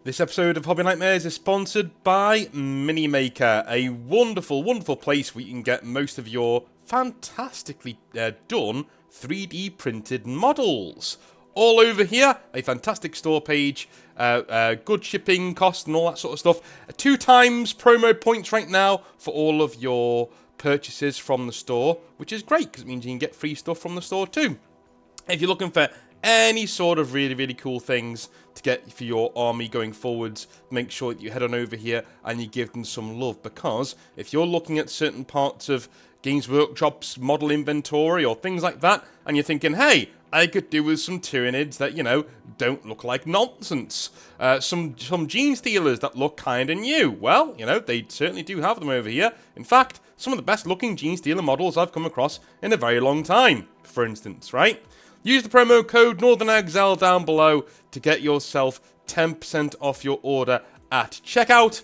This episode of Hobby Nightmares is sponsored by Minimaker, a wonderful, wonderful place where you can get most of your fantastically done 3D printed models. All over here, a fantastic store page, good shipping costs and all that sort of stuff. 2 times promo points right now for all of your purchases from the store, which is great because it means you can get free stuff from the store too. If you're looking for any sort of really, really cool things to get for your army going forwards, make sure that you head on over here and you give them some love, because if you're looking at certain parts of Games Workshop's model inventory or things like that, and you're thinking, hey, I could do with some Tyranids that, you know, don't look like nonsense. Some Gene Stealers that look kind of new. Well, you know, they certainly do have them over here. In fact, some of the best looking Gene Stealer models I've come across in a very long time, for instance, right? Use the promo code NorthernExile down below to get yourself 10% off your order at checkout.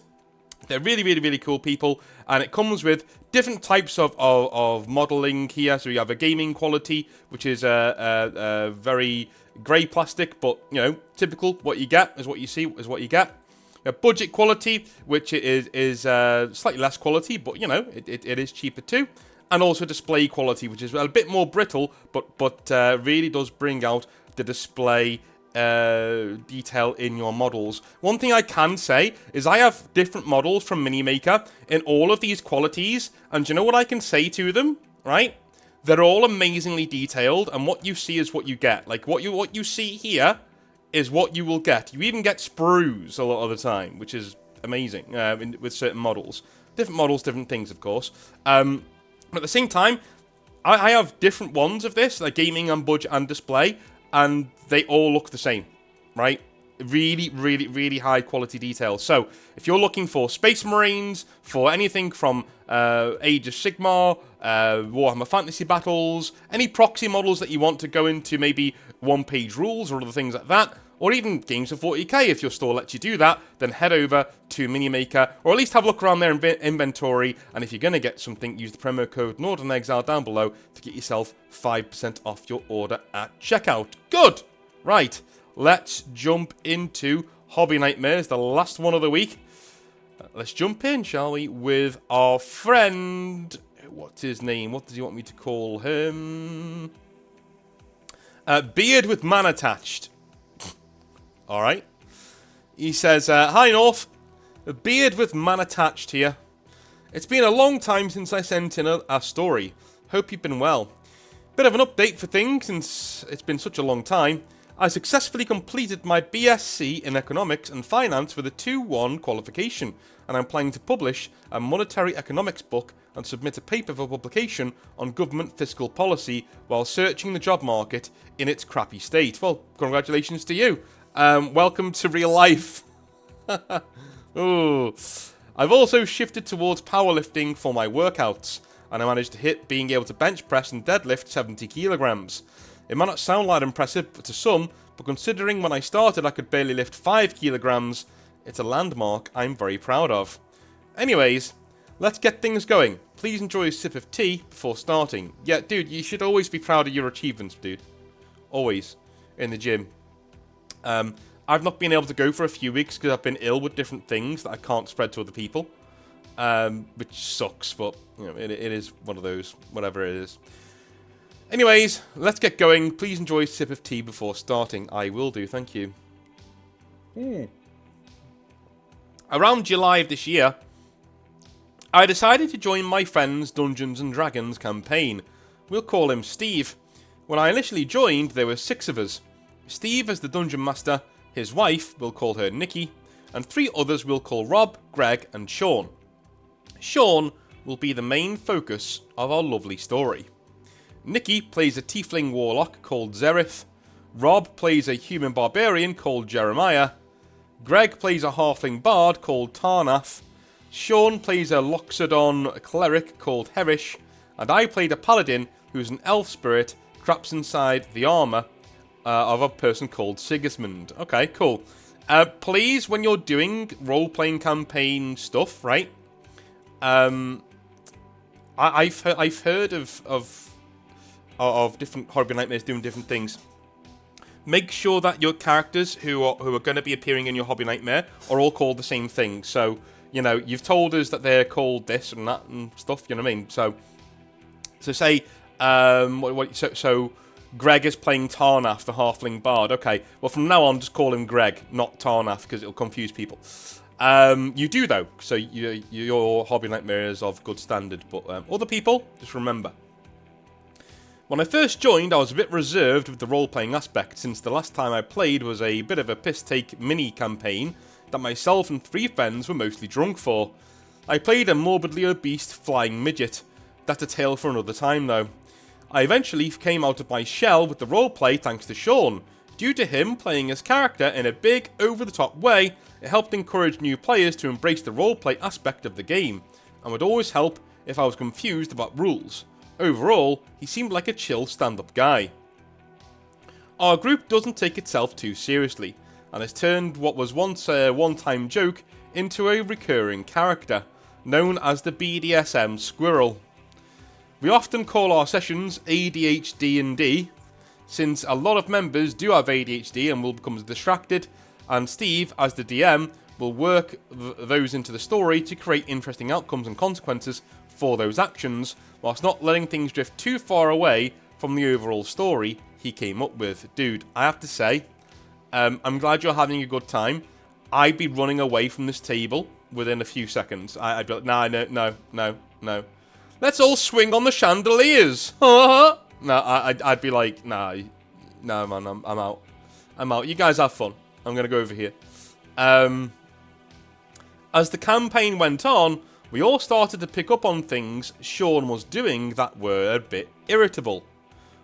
They're really, really, really cool people, and it comes with different types of modelling here. So you have a gaming quality, which is a very grey plastic, but, you know, typical. What you get is what you see, is what you get. A budget quality, which is slightly less quality, but, you know, it is cheaper too. And also display quality, which is a bit more brittle, but really does bring out the display detail in your models. One thing I can say is I have different models from Minimaker in all of these qualities, and do you know what I can say to them, right? They're all amazingly detailed, and what you see is what you get. Like, what you see here is what you will get. You even get sprues a lot of the time, which is amazing with certain models. Different models, different things, of course. But at the same time, I have different ones of this, like gaming and budget and display, and they all look the same, right? Really, really, really high quality detail. So, if you're looking for Space Marines, for anything from Age of Sigmar, Warhammer Fantasy Battles, any proxy models that you want to go into maybe one-page rules or other things like that, or even games of 40k, if your store lets you do that, then head over to Minimaker, or at least have a look around their inventory, and if you're going to get something, use the promo code NorthernExile down below to get yourself 5% off your order at checkout. Good! Right, let's jump into Hobby Nightmares, the last one of the week. Let's jump in, shall we, with our friend... What's his name? What does he want me to call him? Beard with Man Attached. Alright. He says, Hi North, a beard with man attached here. It's been a long time since I sent in a story. Hope you've been well. Bit of an update for things since it's been such a long time. I successfully completed my BSc in Economics and Finance with a 2-1 qualification, and I'm planning to publish a monetary economics book and submit a paper for publication on government fiscal policy while searching the job market in its crappy state. Well, congratulations to you. Welcome to real life. Ooh. I've also shifted towards powerlifting for my workouts, and I managed to hit being able to bench press and deadlift 70 kilograms. It might not sound that impressive to some, but considering when I started I could barely lift 5 kilograms, it's a landmark I'm very proud of. Anyways, let's get things going. Please enjoy a sip of tea before starting. Yeah, dude, you should always be proud of your achievements, dude. Always. In the gym. I've not been able to go for a few weeks because I've been ill with different things that I can't spread to other people, which sucks, but you know, it is one of those, whatever it is. Anyways, let's get going. Please enjoy a sip of tea before starting. I will do, thank you. Around July of this year, I decided to join my friend's Dungeons & Dragons campaign. We'll call him Steve. When I initially joined, there were 6 of us. Steve as the Dungeon Master, his wife, we'll call her Nikki, and 3 others we'll call Rob, Greg, and Sean. Sean will be the main focus of our lovely story. Nikki plays a tiefling warlock called Zerith, Rob plays a human barbarian called Jeremiah, Greg plays a halfling bard called Tarnath, Sean plays a Loxodon cleric called Herish, and I played a paladin who's an elf spirit trapped inside the armour of a person called Sigismund. Okay, cool. Please, when you're doing role-playing campaign stuff, right? I've heard of different Hobby Nightmares doing different things. make sure that your characters who are going to be appearing in your Hobby Nightmare are all called the same thing. So, you know, you've told us that they're called this and that and stuff, you know what I mean? So say, so Greg is playing Tarnath, the Halfling Bard. Okay, well, from now on, just call him Greg, not Tarnath, because it'll confuse people. You do, though, so your Hobby Nightmare is of good standard, but other people, just remember. When I first joined, I was a bit reserved with the role-playing aspect, since the last time I played was a bit of a piss-take mini-campaign that myself and 3 friends were mostly drunk for. I played a morbidly obese flying midget. That's a tale for another time, though. I eventually came out of my shell with the roleplay thanks to Sean. Due to him playing his character in a big, over-the-top way, it helped encourage new players to embrace the roleplay aspect of the game, and would always help if I was confused about rules. Overall, he seemed like a chill stand-up guy. Our group doesn't take itself too seriously, and has turned what was once a one-time joke into a recurring character, known as the BDSM Squirrel. We often call our sessions ADHD&D, since a lot of members do have ADHD and will become distracted, and Steve, as the DM, will work those into the story to create interesting outcomes and consequences for those actions, whilst not letting things drift too far away from the overall story he came up with. Dude, I have to say, I'm glad you're having a good time. I'd be running away from this table within a few seconds. I'd be like, nah, no. Let's all swing on the chandeliers. No, I'd be like, nah, no, man, I'm out. I'm out. You guys have fun. I'm going to go over here. As the campaign went on, we all started to pick up on things Sean was doing that were a bit irritable.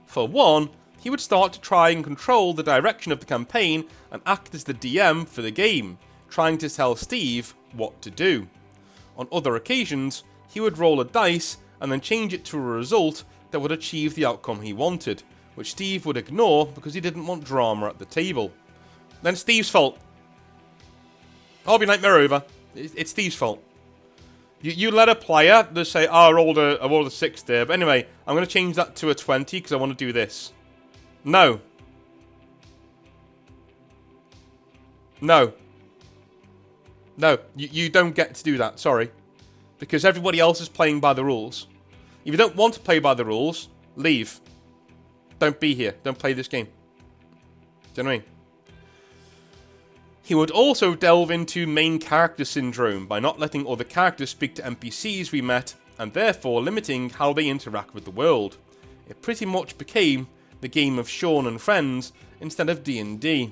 For one, he would start to try and control the direction of the campaign and act as the DM for the game, trying to tell Steve what to do. On other occasions, he would roll a dice and then change it to a result that would achieve the outcome he wanted, which Steve would ignore because he didn't want drama at the table. Then Steve's fault. Hobby Nightmare over. It's Steve's fault. You let a player just say, oh, I rolled a 6 there, but anyway, I'm going to change that to a 20 because I want to do this. No. No. No, you don't get to do that, sorry. Because everybody else is playing by the rules. If you don't want to play by the rules, leave. Don't be here. Don't play this game. Do you know what I mean? He would also delve into main character syndrome by not letting other characters speak to NPCs we met, and therefore limiting how they interact with the world. It pretty much became the game of Sean and friends instead of D&D.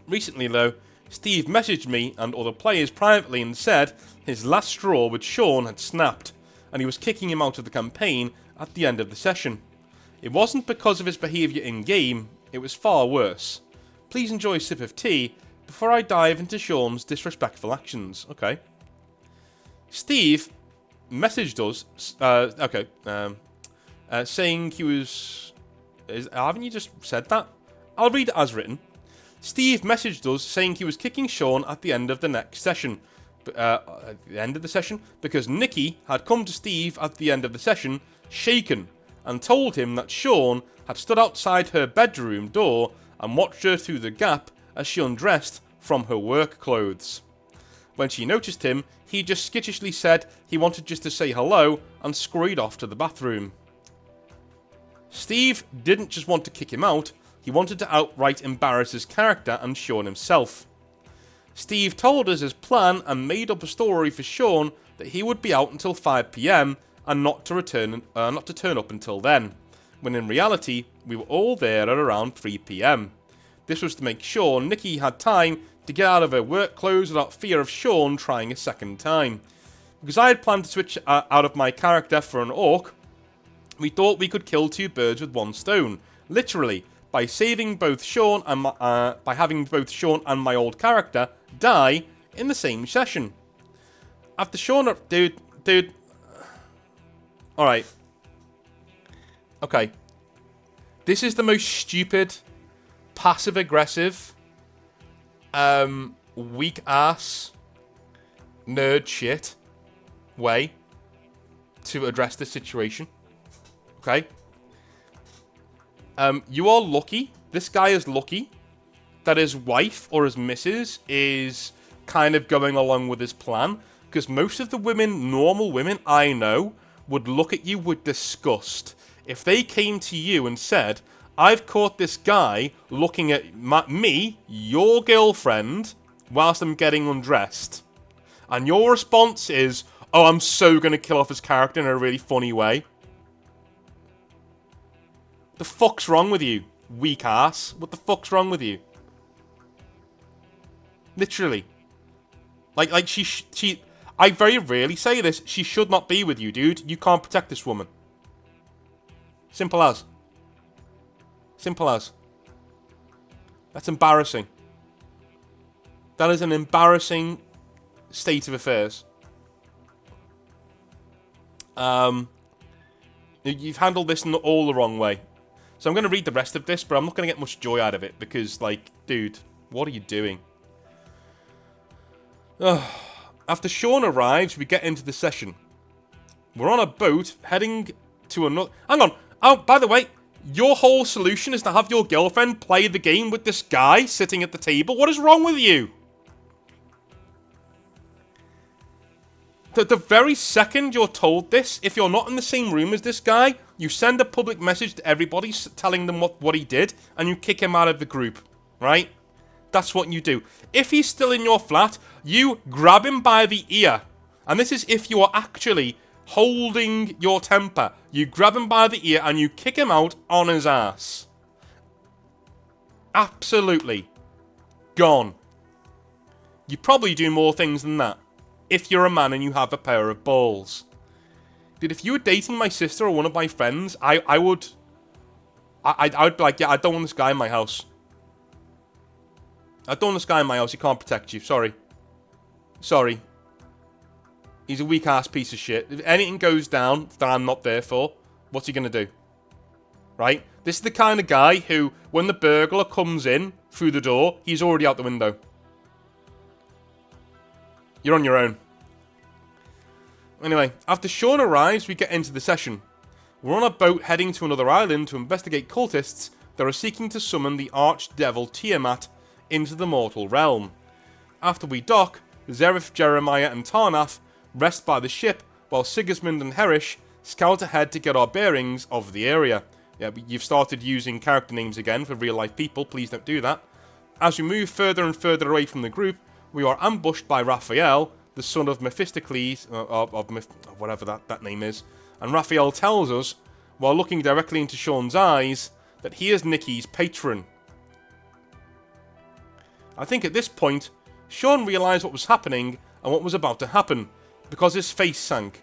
Recently though, Steve messaged me and other players privately and said his last straw with Sean had snapped, and he was kicking him out of the campaign at the end of the session. It wasn't because of his behaviour in-game, it was far worse. Please enjoy a sip of tea before I dive into Sean's disrespectful actions. Okay. Steve messaged us, saying he was... haven't you just said that? I'll read it as written. Steve messaged us saying he was kicking Sean at the end of the next session. At the end of the session? Because Nikki had come to Steve at the end of the session, shaken, and told him that Sean had stood outside her bedroom door and watched her through the gap as she undressed from her work clothes. When she noticed him, he just skitishly said he wanted just to say hello and scurried off to the bathroom. Steve didn't just want to kick him out, he wanted to outright embarrass his character and Sean himself. Steve told us his plan and made up a story for Sean that he would be out until 5 PM and not to turn up until then, when in reality we were all there at around 3 PM. This was to make sure Nikki had time to get out of her work clothes without fear of Sean trying a second time. Because I had planned to switch out of my character for an orc, we thought we could kill 2 birds with 1 stone, literally, by saving both Sean and by having both Sean and my old character die in the same session. After Sean, dude, all right, okay, this is the most stupid, passive-aggressive, weak-ass, nerd shit way to address this situation. Okay? You are lucky this guy is lucky that his wife or his missus is kind of going along with his plan, because most of the women, normal women I know, would look at you with disgust if they came to you and said, I've caught this guy looking at me, your girlfriend, whilst I'm getting undressed. And your response is, oh, I'm so going to kill off his character in a really funny way. The fuck's wrong with you, weak ass? What the fuck's wrong with you? Literally. Like she I very rarely say this, she should not be with you, dude. You can't protect this woman. Simple as. Simple as. That's embarrassing. That is an embarrassing state of affairs. You've handled this in all the wrong way. So I'm going to read the rest of this, but I'm not going to get much joy out of it, because, like, dude, what are you doing? After Sean arrives, we get into the session. We're on a boat heading to another... Hang on. Oh, by the way, your whole solution is to have your girlfriend play the game with this guy sitting at the table? What is wrong with you? The very second you're told this, if you're not in the same room as this guy, you send a public message to everybody telling them what he did, and you kick him out of the group, right? That's what you do. If he's still in your flat, you grab him by the ear. And this is if you are actually holding your temper. You grab him by the ear and you kick him out on his ass. Absolutely. Gone. You probably do more things than that. If you're a man and you have a pair of balls. Dude, if you were dating my sister or one of my friends, I would be like, yeah, I don't want this guy in my house. I don't want this guy in my house, he can't protect you, sorry. Sorry. He's a weak-ass piece of shit. If anything goes down that I'm not there for, what's he gonna do? Right? This is the kind of guy who, when the burglar comes in through the door, he's already out the window. You're on your own. Anyway, after Sean arrives, we get into the session. We're on a boat heading to another island to investigate cultists that are seeking to summon the archdevil Tiamat into the mortal realm. After we dock, Zerif, Jeremiah and Tarnath rest by the ship, while Sigismund and Herish scout ahead to get our bearings of the area. Yeah, you've started using character names again for real-life people, please don't do that. As we move further and further away from the group, we are ambushed by Raphael, the son of Mephistocles, whatever that name is, and Raphael tells us, while looking directly into Sean's eyes, that he is Nikki's patron. I think at this point, Sean realised what was happening and what was about to happen, because his face sank.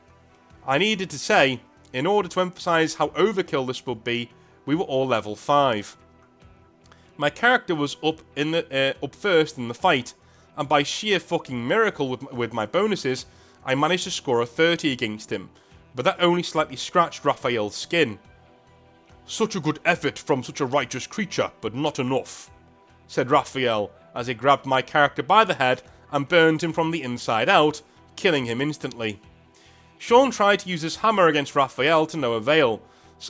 I needed to say, in order to emphasise how overkill this would be, we were all level 5. My character was up first in the fight, and by sheer fucking miracle with my bonuses, I managed to score a 30 against him, but that only slightly scratched Raphael's skin. Such a good effort from such a righteous creature, but not enough, said Raphael, as he grabbed my character by the head and burned him from the inside out, killing him instantly. Sean tried to use his hammer against Raphael to no avail,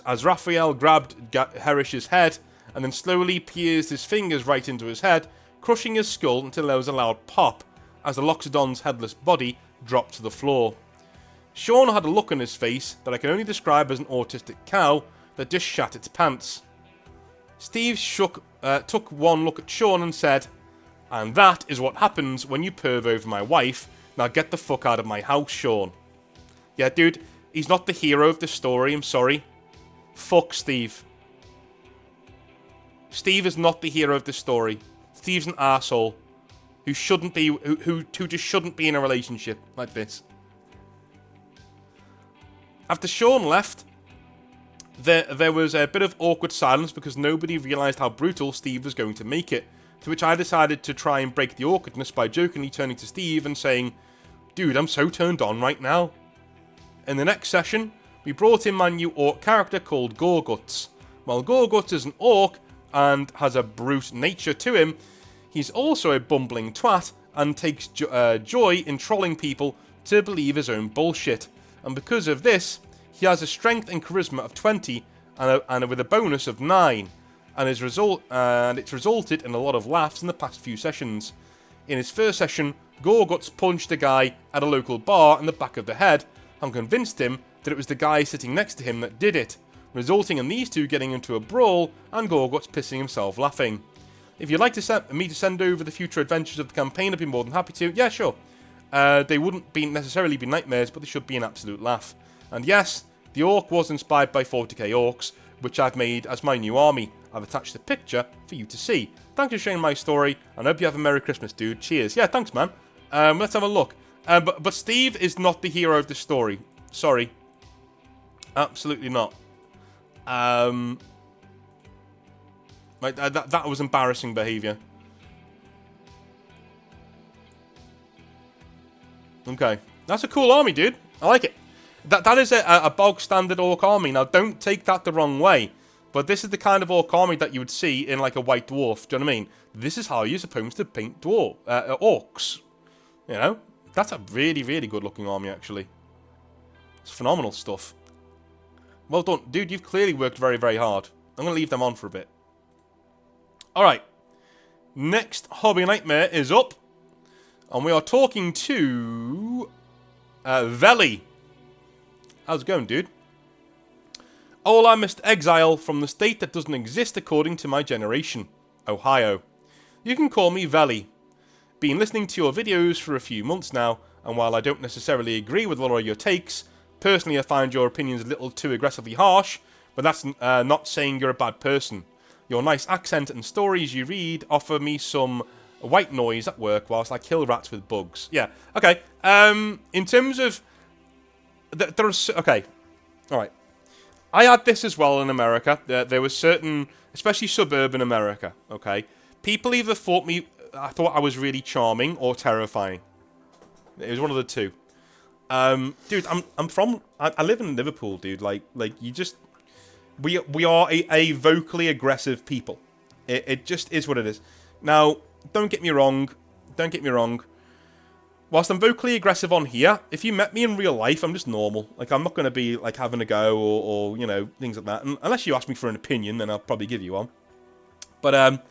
as Raphael grabbed Herish's head and then slowly pierced his fingers right into his head, crushing his skull until there was a loud pop as the Loxodon's headless body dropped to the floor. Sean had a look on his face that I can only describe as an autistic cow that just shat its pants. Steve took one look at Sean and said, "And that is what happens when you perv over my wife. Now get the fuck out of my house, Sean." Yeah, dude, he's not the hero of the story, I'm sorry. Fuck Steve. Steve is not the hero of the story. Steve's an arsehole who shouldn't be, who just shouldn't be in a relationship like this. After Sean left, there was a bit of awkward silence because nobody realised how brutal Steve was going to make it, to which I decided to try and break the awkwardness by jokingly turning to Steve and saying, "Dude, I'm so turned on right now." In the next session, we brought in my new orc character called Gorguts. While Gorguts is an orc and has a brute nature to him, he's also a bumbling twat and takes joy in trolling people to believe his own bullshit. And because of this, he has a strength and charisma of 20 and with a bonus of 9. and it's resulted in a lot of laughs in the past few sessions. In his first session, Gorguts punched a guy at a local bar in the back of the head and convinced him that it was the guy sitting next to him that did it, resulting in these two getting into a brawl and Gorguts pissing himself laughing. If you'd like to me to send over the future adventures of the campaign, I'd be more than happy to. Yeah, sure. They wouldn't necessarily be nightmares, but they should be an absolute laugh. And yes, the orc was inspired by 40k orcs, which I've made as my new army. I've attached a picture for you to see. Thanks for sharing my story, and I hope you have a Merry Christmas, dude. Cheers. Yeah, thanks, man. Let's have a look. But Steve is not the hero of the story. Sorry. Absolutely not. Like, that was embarrassing behaviour. Okay. That's a cool army, dude. I like it. That is a bog standard orc army. Now, don't take that the wrong way. But this is the kind of orc army that you would see in, like, a white dwarf. Do you know what I mean? This is how you're supposed to paint orcs. You know? That's a really, really good looking army, actually. It's phenomenal stuff. Well done. Dude, you've clearly worked very, very hard. I'm going to leave them on for a bit. Alright. Next Hobby Nightmare is up. And we are talking to... Veli. How's it going, dude? Oh, I'm Mr. Exile from the state that doesn't exist according to my generation. Ohio. You can call me Veli. Been listening to your videos for a few months now, and while I don't necessarily agree with a lot of your takes, personally I find your opinions a little too aggressively harsh, but that's not saying you're a bad person. Your nice accent and stories you read offer me some white noise at work whilst I kill rats with bugs. Yeah, okay. In terms of... There's... Okay. Alright. I had this as well in America. There was certain... Especially suburban America, okay? People either thought I was really charming or terrifying. It was one of the two. Dude, I live in Liverpool, dude. Like you just... We are a vocally aggressive people. It just is what it is. Now, don't get me wrong. Don't get me wrong. Whilst I'm vocally aggressive on here, if you met me in real life, I'm just normal. Like, I'm not going to be, like, having a go or, you know, things like that. And unless you ask me for an opinion, then I'll probably give you one. But,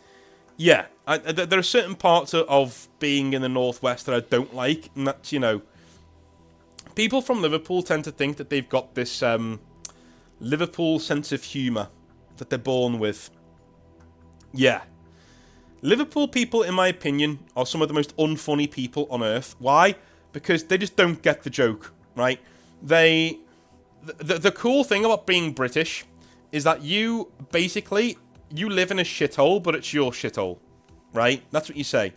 yeah. There are certain parts of being in the Northwest that I don't like. And that's, you know... People from Liverpool tend to think that they've got this, Liverpool sense of humour that they're born with. Yeah. Liverpool people, in my opinion, are some of the most unfunny people on earth. Why? Because they just don't get the joke, right? The cool thing about being British is that you live in a shithole, but it's your shithole, right? That's what you say.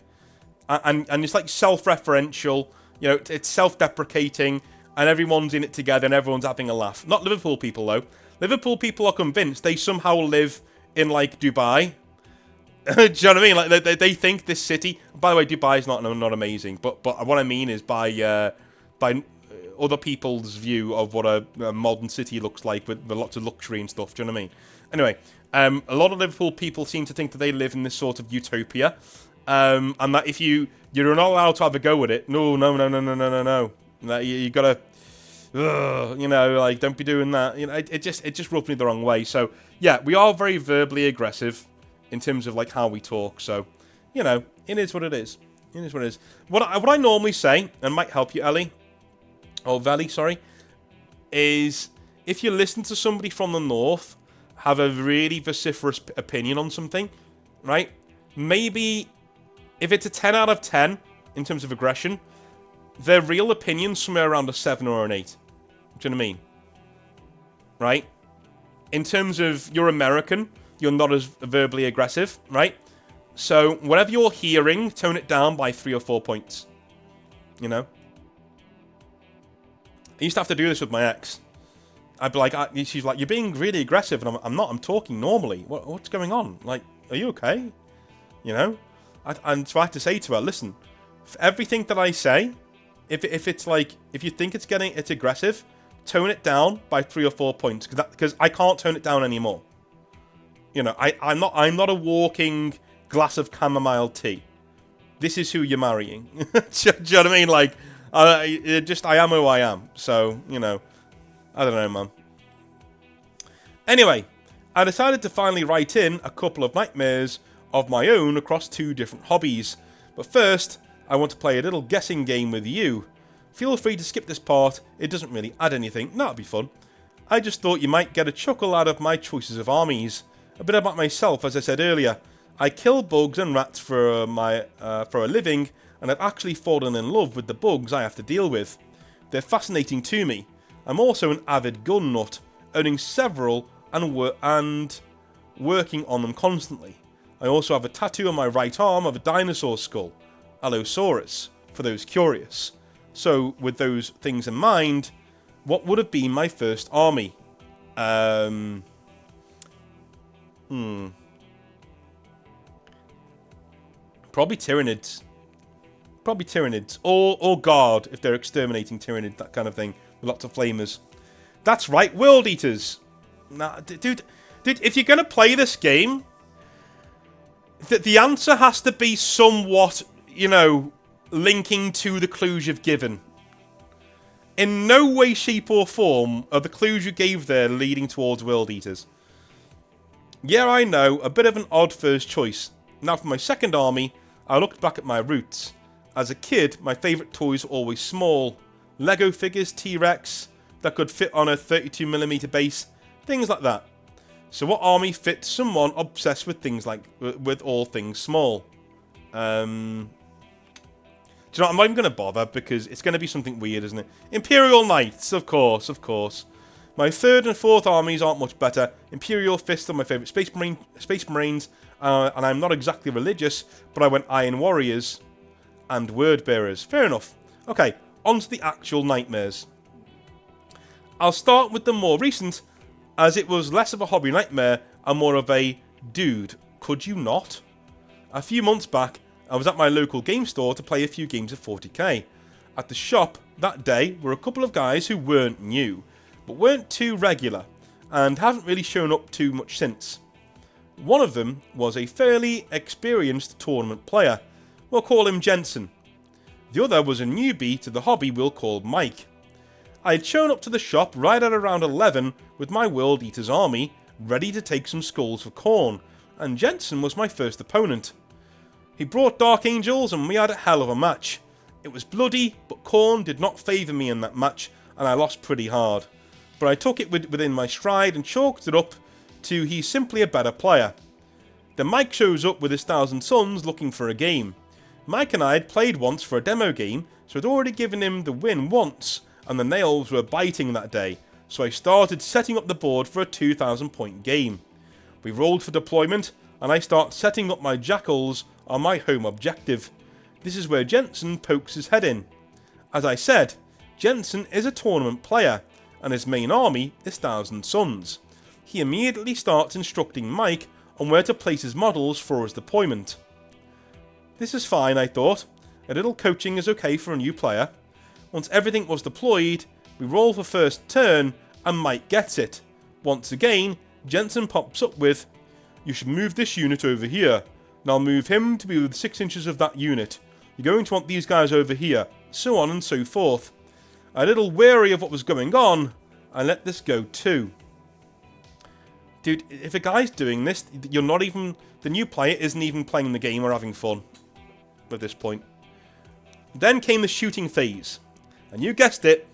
And it's like self-referential, you know, it's self-deprecating, and everyone's in it together and everyone's having a laugh. Not Liverpool people, though. Liverpool people are convinced they somehow live in, like, Dubai. Do you know what I mean? Like they think this city. By the way, Dubai is not amazing, but what I mean is by other people's view of what a modern city looks like with lots of luxury and stuff. Do you know what I mean? Anyway, a lot of Liverpool people seem to think that they live in this sort of utopia, and that if you're not allowed to have a go at it. No. That you gotta, you know, like don't be doing that. You know, it just rubs me the wrong way. So yeah, we are very verbally aggressive in terms of, like, how we talk. So, you know, it is what it is. It is what it is. What I normally say, and might help you, Ellie, or Veli, sorry, is if you listen to somebody from the north have a really vociferous opinion on something, right? Maybe if it's a 10 out of 10 in terms of aggression, their real opinion's somewhere around a 7 or an 8. Do you know what I mean? Right? In terms of you're American, you're not as verbally aggressive, right? So, whatever you're hearing, tone it down by 3 or 4 points. You know? I used to have to do this with my ex. I'd be like, she's like, you're being really aggressive, and I'm not, I'm talking normally. What's going on? Like, are you okay? You know? And so I had to say to her, listen, for everything that I say, if it's like, if you think it's aggressive, tone it down by 3 or 4 points, because I can't tone it down anymore. You know, I'm not a walking glass of chamomile tea. This is who you're marrying. Do you know what I mean? Like, I am who I am. So, you know, I don't know, man. Anyway, I decided to finally write in a couple of nightmares of my own across 2 different hobbies. But first, I want to play a little guessing game with you. Feel free to skip this part, it doesn't really add anything, that'll be fun. I just thought you might get a chuckle out of my choices of armies. A bit about myself, as I said earlier. I kill bugs and rats for a living, and I've actually fallen in love with the bugs I have to deal with. They're fascinating to me. I'm also an avid gun nut, owning several and working on them constantly. I also have a tattoo on my right arm of a dinosaur skull, Allosaurus, for those curious. So, with those things in mind, what would have been my first army? Probably Tyranids. Probably Tyranids. Or Guard, if they're exterminating Tyranid, that kind of thing, with lots of flamers. That's right, World Eaters. Nah, dude, if you're going to play this game, the answer has to be somewhat, linking to the clues you've given. In no way, shape or form are the clues you gave there leading towards World Eaters. Yeah, I know, a bit of an odd first choice. Now for my second army, I looked back at my roots. As a kid, my favourite toys were always small. Lego figures, T-Rex, that could fit on a 32mm base, things like that. So what army fits someone obsessed with things with all things small? Do you know what, I'm not even going to bother because it's going to be something weird, isn't it? Imperial Knights, of course. My third and fourth armies aren't much better. Imperial Fists are my favourite Space Marines, and I'm not exactly religious, but I went Iron Warriors and Word Bearers. Fair enough. Okay, on to the actual nightmares. I'll start with the more recent, as it was less of a hobby nightmare and more of a, dude, could you not? A few months back, I was at my local game store to play a few games of 40k. At the shop that day were a couple of guys who weren't new, but weren't too regular, and haven't really shown up too much since. One of them was a fairly experienced tournament player. We'll call him Jensen. The other was a newbie to the hobby we'll call Mike. I had shown up to the shop right at around 11 with my World Eaters army, ready to take some skulls for Khorne, and Jensen was my first opponent. He brought Dark Angels and we had a hell of a match. It was bloody, but Khorne did not favour me in that match and I lost pretty hard. But I took it within my stride and chalked it up to he's simply a better player. Then Mike shows up with his 1,000 Suns looking for a game. Mike and I had played once for a demo game, so I'd already given him the win once, and the nails were biting that day, so I started setting up the board for a 2,000 point game. We rolled for deployment, and I start setting up my jackals on my home objective. This is where Jensen pokes his head in. As I said, Jensen is a tournament player, and his main army is 1,000 Suns. He immediately starts instructing Mike on where to place his models for his deployment. This is fine, I thought. A little coaching is okay for a new player. Once everything was deployed, we roll for first turn, and Mike gets it. Once again, Jensen pops up with, "You should move this unit over here. Now move him to be within 6 inches of that unit. You're going to want these guys over here," so on and so forth. A little wary of what was going on, I let this go too. Dude, if a guy's doing this, you're not even... The new player isn't even playing the game or having fun at this point. Then came the shooting phase. And you guessed it,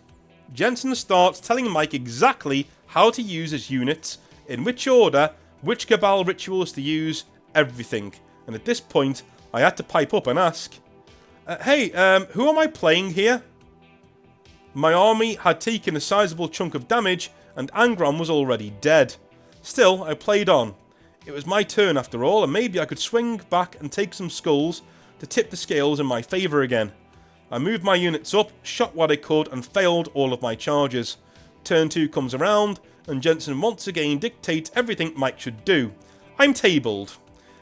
Jensen starts telling Mike exactly how to use his units, in which order, which Cabal rituals to use, everything. And at this point, I had to pipe up and ask, hey, who am I playing here? My army had taken a sizable chunk of damage, and Angron was already dead. Still, I played on. It was my turn after all, and maybe I could swing back and take some skulls to tip the scales in my favour again. I moved my units up, shot what I could, and failed all of my charges. Turn 2 comes around, and Jensen once again dictates everything Mike should do. I'm tabled.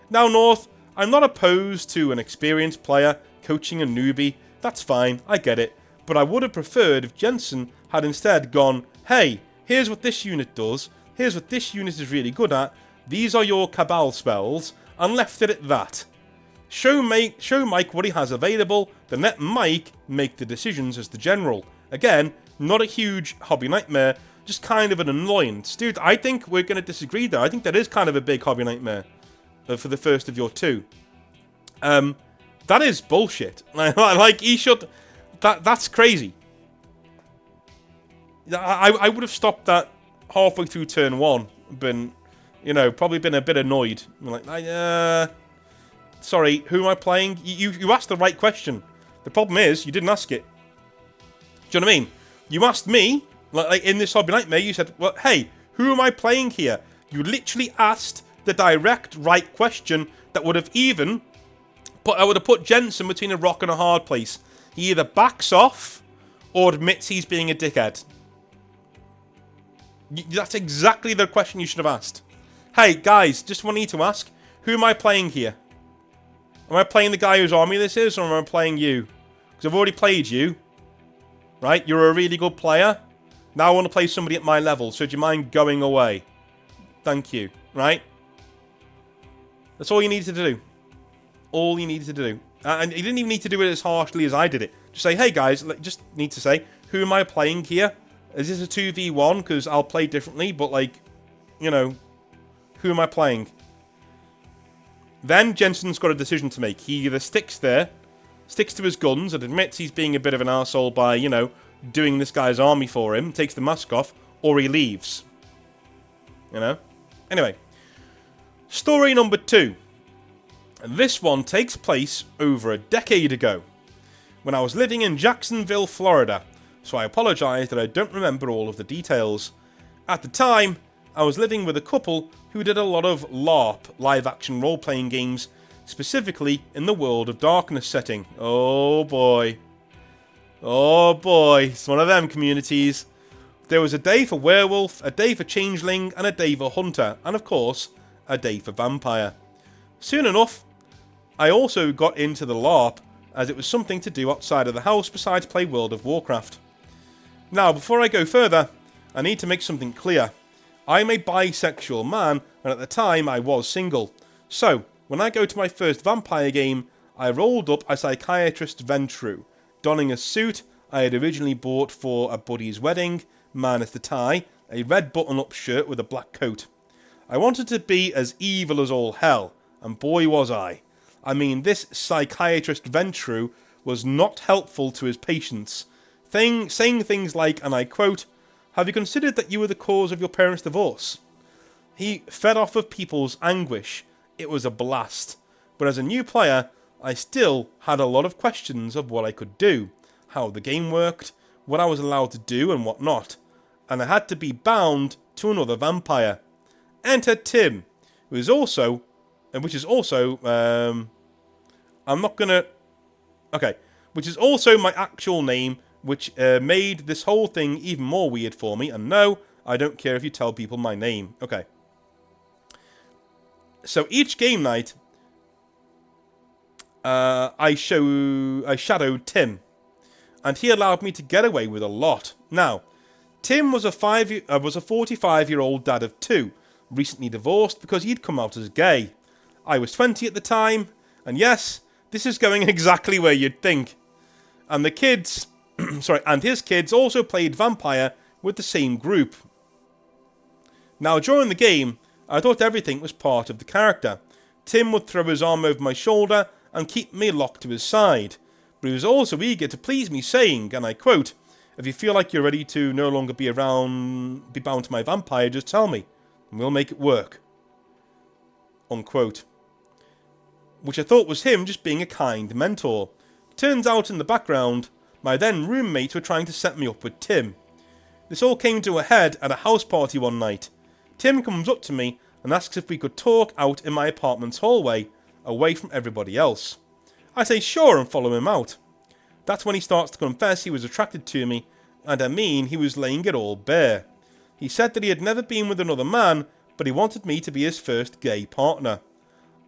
Now North, I'm not opposed to an experienced player coaching a newbie. That's fine, I get it. But I would have preferred if Jensen had instead gone, hey, here's what this unit does, here's what this unit is really good at, these are your Cabal spells, and left it at that. Show Mike what he has available, then let Mike make the decisions as the general. Again, not a huge hobby nightmare, just kind of an annoyance. Dude, I think we're going to disagree there. I think that is kind of a big hobby nightmare for the first of your two. That is bullshit. Like, he should... That's crazy. I would have stopped that halfway through turn 1. Been, you know, probably been a bit annoyed. Like, sorry, who am I playing? You asked the right question. The problem is, you didn't ask it. Do you know what I mean? You asked me, like in this hobby nightmare, you said, well, hey, who am I playing here? You literally asked the direct right question that would have even... I would have put Jensen between a rock and a hard place. He either backs off or admits he's being a dickhead. That's exactly the question you should have asked. Hey, guys, just want to ask, who am I playing here? Am I playing the guy whose army this is, or am I playing you? Because I've already played you. Right? You're a really good player. Now I want to play somebody at my level, so do you mind going away? Thank you. Right? That's all you needed to do. All you needed to do. And you didn't even need to do it as harshly as I did it. Just say, hey guys, just need to say, who am I playing here? Is this a 2v1? Because I'll play differently, but like, you know, who am I playing? Then Jensen's got a decision to make. He either sticks there, sticks to his guns, and admits he's being a bit of an arsehole by, you know, doing this guy's army for him, takes the mask off, or he leaves. You know? Anyway. Story number 2. This one takes place over a decade ago, when I was living in Jacksonville, Florida, so I apologise that I don't remember all of the details. At the time, I was living with a couple who did a lot of LARP, live-action role-playing games, specifically in the World of Darkness setting. Oh boy. Oh boy, it's one of them communities. There was a day for werewolf, a day for changeling, and a day for hunter, and of course, a day for vampire. Soon enough, I also got into the LARP, as it was something to do outside of the house besides play World of Warcraft. Now, before I go further, I need to make something clear. I'm a bisexual man, and at the time I was single. So, when I go to my first vampire game, I rolled up a psychiatrist Ventru, donning a suit I had originally bought for a buddy's wedding, minus the tie, a red button-up shirt with a black coat. I wanted to be as evil as all hell, and boy was I. I mean, this psychiatrist Ventru was not helpful to his patients, saying things like, and I quote, "Have you considered that you were the cause of your parents' divorce?" He fed off of people's anguish. It was a blast. But as a new player, I still had a lot of questions of what I could do, how the game worked, what I was allowed to do and what not. And I had to be bound to another vampire. Enter Tim, which is also, which is also my actual name, which made this whole thing even more weird for me. And no, I don't care if you tell people my name. Okay. So each game night, I shadowed Tim, and he allowed me to get away with a lot. Now, Tim was a 45-year-old dad of 2, recently divorced because he'd come out as gay. I was 20 at the time, and yes, this is going exactly where you'd think. And the kids, and his kids also played vampire with the same group. Now, during the game, I thought everything was part of the character. Tim would throw his arm over my shoulder and keep me locked to his side. But he was also eager to please me, saying, and I quote, "If you feel like you're ready to no longer be bound to my vampire, just tell me, and we'll make it work." Unquote. Which I thought was him just being a kind mentor. Turns out in the background, my then roommates were trying to set me up with Tim. This all came to a head at a house party one night. Tim comes up to me and asks if we could talk out in my apartment's hallway, away from everybody else. I say sure and follow him out. That's when he starts to confess he was attracted to me, and I mean he was laying it all bare. He said that he had never been with another man, but he wanted me to be his first gay partner.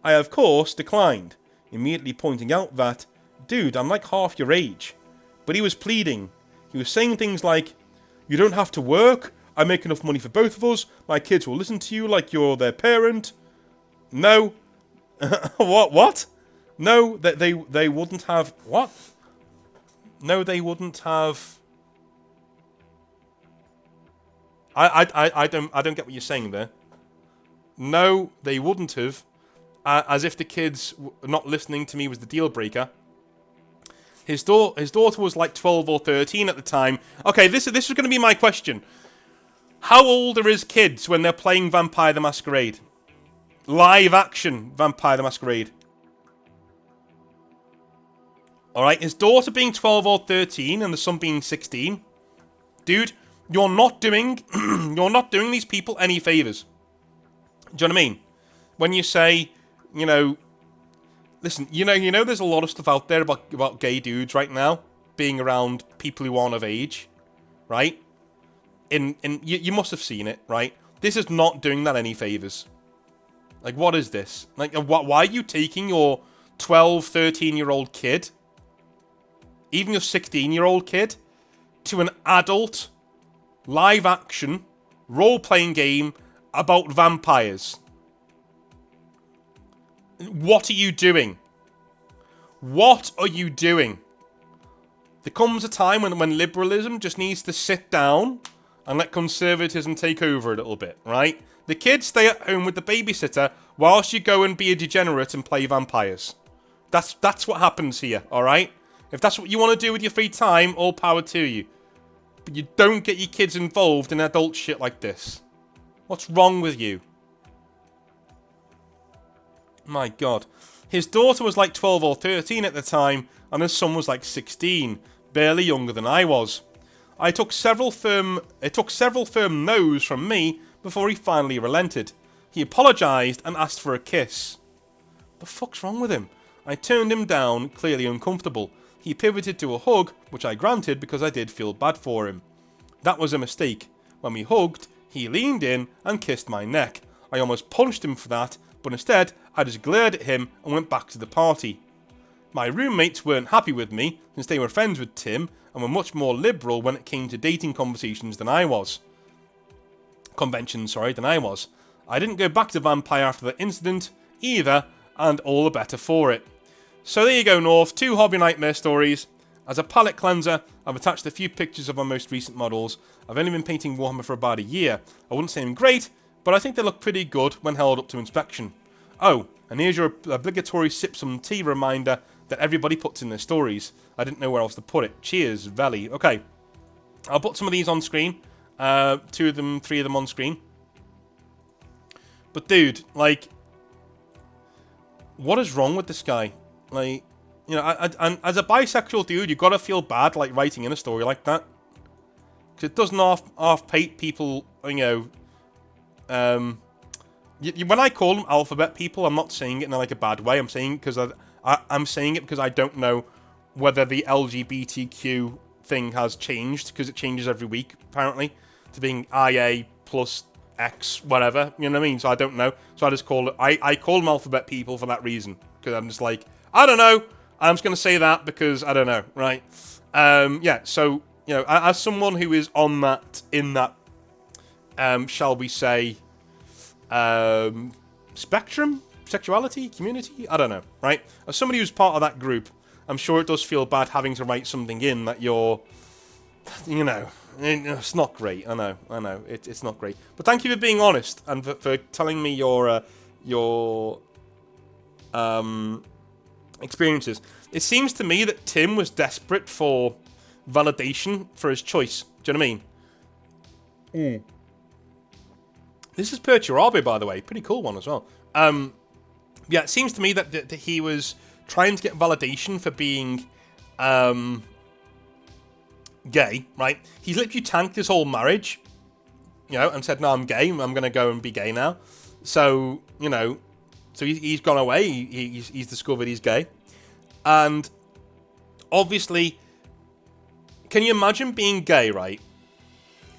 I of course declined, immediately pointing out that, dude, I'm like half your age. But he was pleading. He was saying things like, "You don't have to work, I make enough money for both of us, my kids will listen to you like you're their parent." No. What? No, they wouldn't have... What? No, they wouldn't have... I don't get what you're saying there. No, they wouldn't have. As if the kids not listening to me was the deal breaker. His daughter was like 12 or 13 at the time. Okay, this is going to be my question. How old are his kids when they're playing Vampire the Masquerade? Live action Vampire the Masquerade. Alright, his daughter being 12 or 13 and the son being 16. Dude, you're not doing these people any favours. Do you know what I mean? When you say, you know, listen, you know there's a lot of stuff out there about gay dudes right now being around people who aren't of age, right? You must have seen it, right? This is not doing that any favours. Like, what is this? Like, why are you taking your 12, 13-year-old kid, even your 16-year-old kid, to an adult, live-action, role-playing game about vampires? What are you doing? What are you doing? There comes a time when liberalism just needs to sit down and let conservatism take over a little bit, right? The kids stay at home with the babysitter whilst you go and be a degenerate and play vampires. That's what happens here, alright? If that's what you want to do with your free time, all power to you. But you don't get your kids involved in adult shit like this. What's wrong with you? My God. His daughter was like 12 or 13 at the time, and his son was like 16, barely younger than I was. It took several firm no's from me before he finally relented. He apologised and asked for a kiss. The fuck's wrong with him? I turned him down, clearly uncomfortable. He pivoted to a hug, which I granted because I did feel bad for him. That was a mistake. When we hugged, he leaned in and kissed my neck. I almost punched him for that, but instead, I just glared at him and went back to the party. My roommates weren't happy with me, since they were friends with Tim, and were much more liberal when it came to dating conventions than I was. I didn't go back to Vampire after the incident, either, and all the better for it. So there you go, North, 2 Hobby Nightmare stories. As a palette cleanser, I've attached a few pictures of my most recent models. I've only been painting Warhammer for about a year. I wouldn't say I'm great, but I think they look pretty good when held up to inspection. Oh, and here's your obligatory sip some tea reminder that everybody puts in their stories. I didn't know where else to put it. Cheers, Valley. Okay, I'll put some of these on screen. 2 of them, 3 of them on screen. But dude, like, what is wrong with this guy? Like, you know, and as a bisexual dude, you gotta feel bad, like, writing in a story like that. Because it doesn't half-paint people, you know, when I call them alphabet people, I'm not saying it in like a bad way. I'm saying it because I'm saying it because I don't know whether the LGBTQ thing has changed, because it changes every week apparently to being IA plus X whatever. You know what I mean? So I don't know. So I just call it. I call them alphabet people for that reason, because I'm just like, I don't know. I'm just gonna say that because I don't know, right? Yeah. So you know, as someone who is on that, in that, shall we say, spectrum, sexuality, community, I don't know, right? As somebody who's part of that group, I'm sure it does feel bad having to write something in that you're, you know, it's not great. I know, it's not great. But thank you for being honest and for telling me your experiences. It seems to me that Tim was desperate for validation for his choice. Do you know what I mean? This is Perturabe, by the way. Pretty cool one as well. Yeah, it seems to me that he was trying to get validation for being gay, right? He's literally tanked his whole marriage, you know, and said, no, I'm gay. I'm going to go and be gay now. So, you know, so he's gone away. He's discovered he's gay. And obviously, can you imagine being gay, right?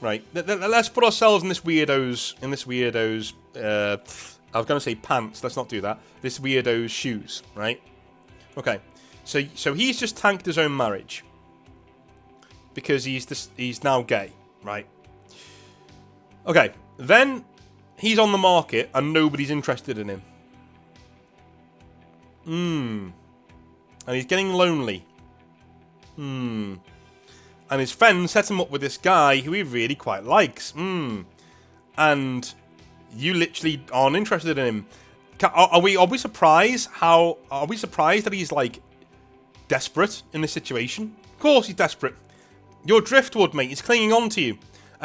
Right. Let's put ourselves in this weirdo's. I was going to say pants. Let's not do that. This weirdo's shoes, right? Okay. So he's just tanked his own marriage because he's now gay, right? Okay. Then he's on the market and nobody's interested in him. And he's getting lonely. And his friend set him up with this guy who he really quite likes. And you literally aren't interested in him. Are we surprised how... Are we surprised that he's, like, desperate in this situation? Of course he's desperate. Your driftwood, mate. He's clinging on to you.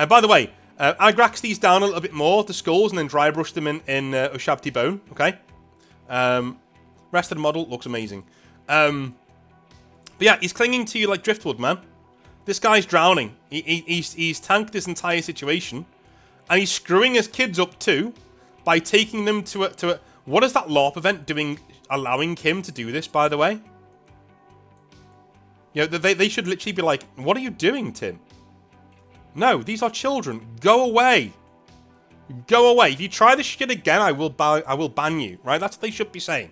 By the way, I graxed these down a little bit more, the skulls, and then dry brushed them in Ushabti bone. Okay? Rest of the model looks amazing. But yeah, he's clinging to you like driftwood, man. This guy's drowning. He's tanked this entire situation. And he's screwing his kids up too by taking them to a... What is that LARP event doing, allowing him to do this, by the way? You know, they should literally be like, what are you doing, Tim? No, these are children. Go away. Go away. If you try this shit again, I will ban you. Right? That's what they should be saying.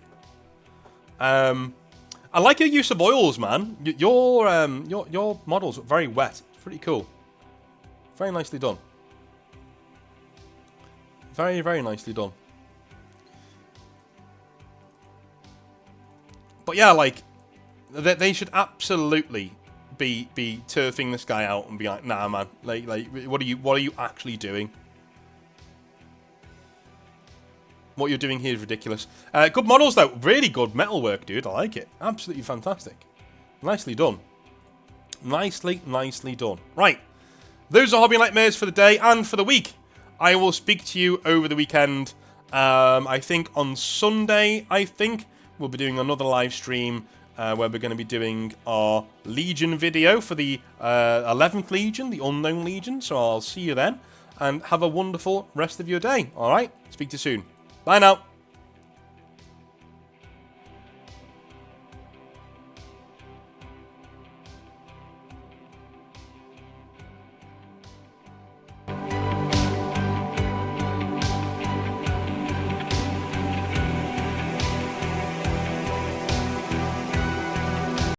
I like your use of oils, man. Your models are very wet. It's pretty cool. Very nicely done. Very, very nicely done. But yeah, like, they should absolutely be turfing this guy out and be like, nah, man, like, what are you actually doing? What you're doing here is ridiculous. Good models though, really good metalwork, dude. I like it. Absolutely fantastic. Nicely done. Nicely done. Right, those are Hobby Nightmares for the day and for the week. I will speak to you over the weekend. I think on Sunday, we'll be doing another live stream where we're going to be doing our Legion video for the 11th Legion, the Unknown Legion. So I'll see you then, and have a wonderful rest of your day. All right? Speak to you soon. Bye now.